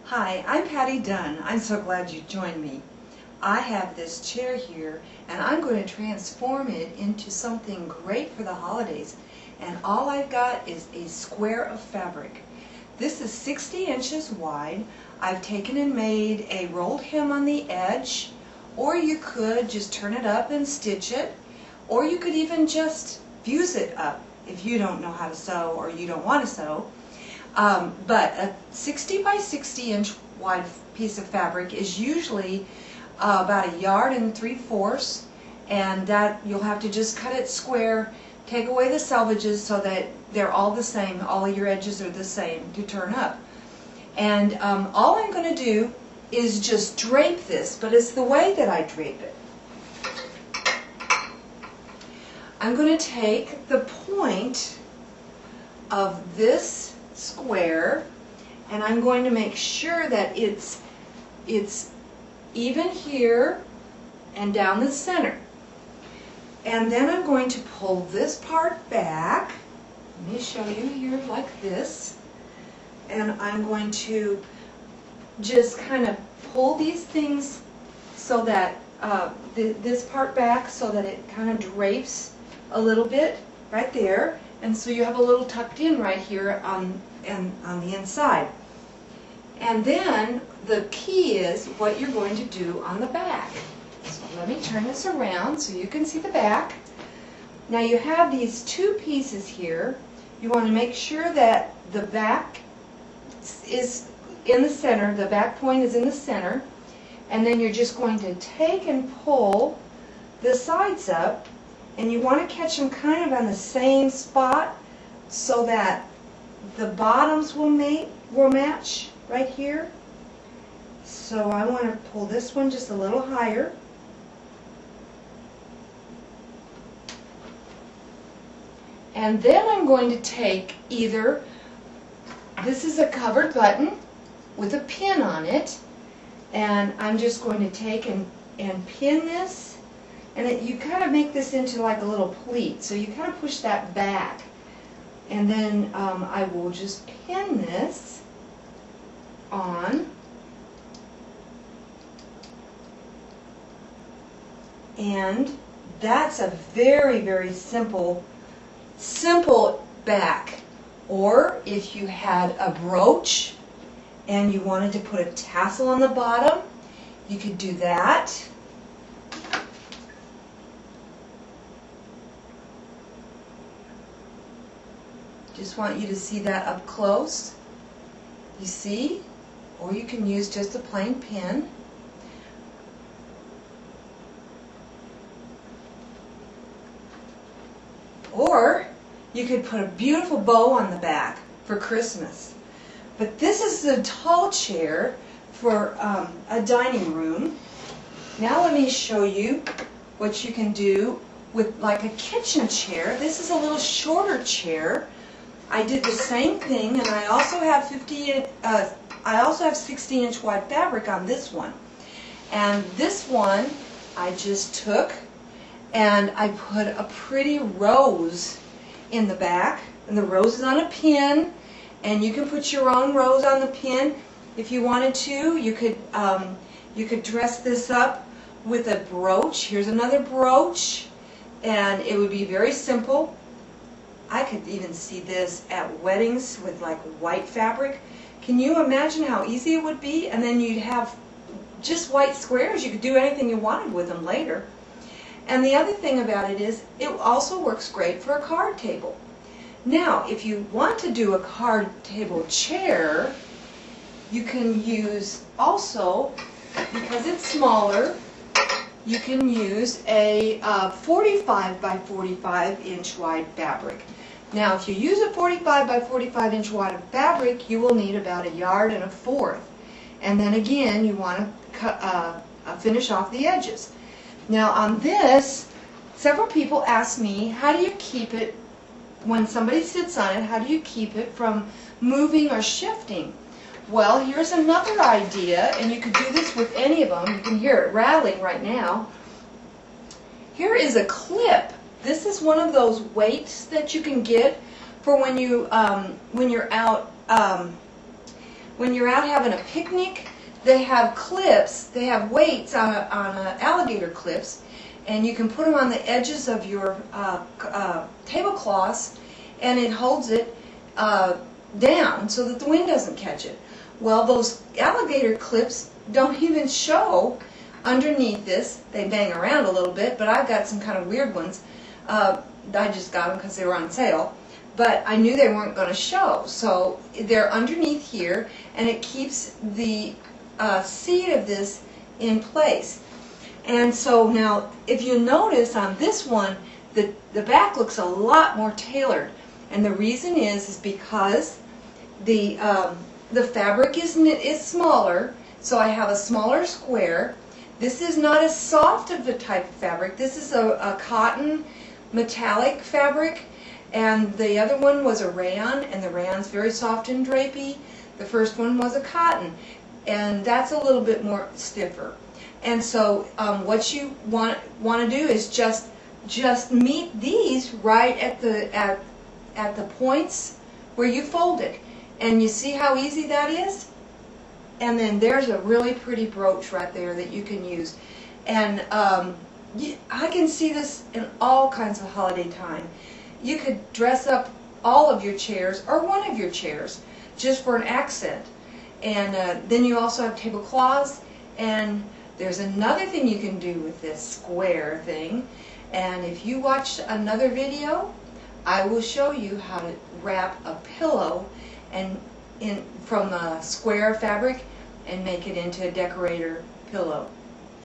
Hi, I'm Patty Dunn. I'm so glad you joined me. I have this chair here and I'm going to transform it into something great for the holidays. And all I've got is a square of fabric. This is 60 inches wide. I've taken and made a rolled hem on the edge, or you could just turn it up and stitch it, or you could even just fuse it up if you don't know how to sew or you don't want to sew. But a 60 by 60 inch wide piece of fabric is usually about 1 3/4 yards, and that you'll have to just cut it square, take away the selvages so that they're all the same, all of your edges are the same to turn up. And all I'm going to do is just drape this, but it's the way that I drape it. I'm going to take the point of this square and I'm going to make sure that it's even here and down the center. And then I'm going to pull this part back. Let me show you here like this. And I'm going to just kind of pull these things so that this part back so that it kind of drapes a little bit right there. And so you have a little tucked in right here on the inside. And then the key is what you're going to do on the back. So let me turn this around so you can see the back. Now you have these two pieces here. You want to make sure that the back is in the center, the back point is in the center, and then you're just going to take and pull the sides up, and you want to catch them kind of on the same spot so that the bottoms will match right here. So I want to pull this one just a little higher. And then I'm going to take either, this is a covered button with a pin on it, and I'm just going to take and pin this, and you kind of make this into like a little pleat, so you kind of push that back, and then I will just pin this on, and that's a very, very simple back. Or if you had a brooch and you wanted to put a tassel on the bottom, you could do that. Just want you to see that up close. You see? Or you can use just a plain pin. Or you could put a beautiful bow on the back for Christmas. But this is the tall chair for a dining room. Now let me show you what you can do with like a kitchen chair. This is a little shorter chair. I did the same thing, and I also have 60 inch wide fabric on this one. And this one I just took and I put a pretty rose in the back, and the rose is on a pin, and you can put your own rose on the pin if you wanted to. You could dress this up with a brooch. Here's another brooch, and it would be very simple. I could even see this at weddings with like white fabric. Can you imagine how easy it would be? And then you'd have just white squares. You could do anything you wanted with them later. And the other thing about it is it also works great for a card table. Now, if you want to do a card table chair, you can use also, because it's smaller, you can use a 45 by 45 inch wide fabric. Now, if you use a 45 by 45 inch wide fabric, you will need about 1 1/4 yards. And then again, you want to finish off the edges. Now on this, several people ask me, how do you keep it, when somebody sits on it, how do you keep it from moving or shifting? Well, here's another idea, and you could do this with any of them. You can hear it rattling right now. Here is a clip. This is one of those weights that you can get for when you're out when you're out having a picnic, they have clips, they have weights on alligator clips, and you can put them on the edges of your tablecloths, and it holds it down so that the wind doesn't catch it. Well, those alligator clips don't even show underneath this. They bang around a little bit, but I've got some kind of weird ones. I just got them because they were on sale, but I knew they weren't going to show, so they're underneath here, and it keeps the seat of this in place. And so now, if you notice on this one, the back looks a lot more tailored, and the reason is because the fabric is smaller, so I have a smaller square. This is not as soft of a type of fabric. This is a cotton metallic fabric, and the other one was a rayon, and the rayon's very soft and drapey. The first one was a cotton, and that's a little bit more stiffer. And so what you want to do is just meet these right at the points where you fold it, and you see how easy that is. And then there's a really pretty brooch right there that you can use. And I can see this in all kinds of holiday time. You could dress up all of your chairs or one of your chairs just for an accent. And then you also have tablecloths, and there's another thing you can do with this square thing. And if you watch another video, I will show you how to wrap a pillow from a square fabric and make it into a decorator pillow.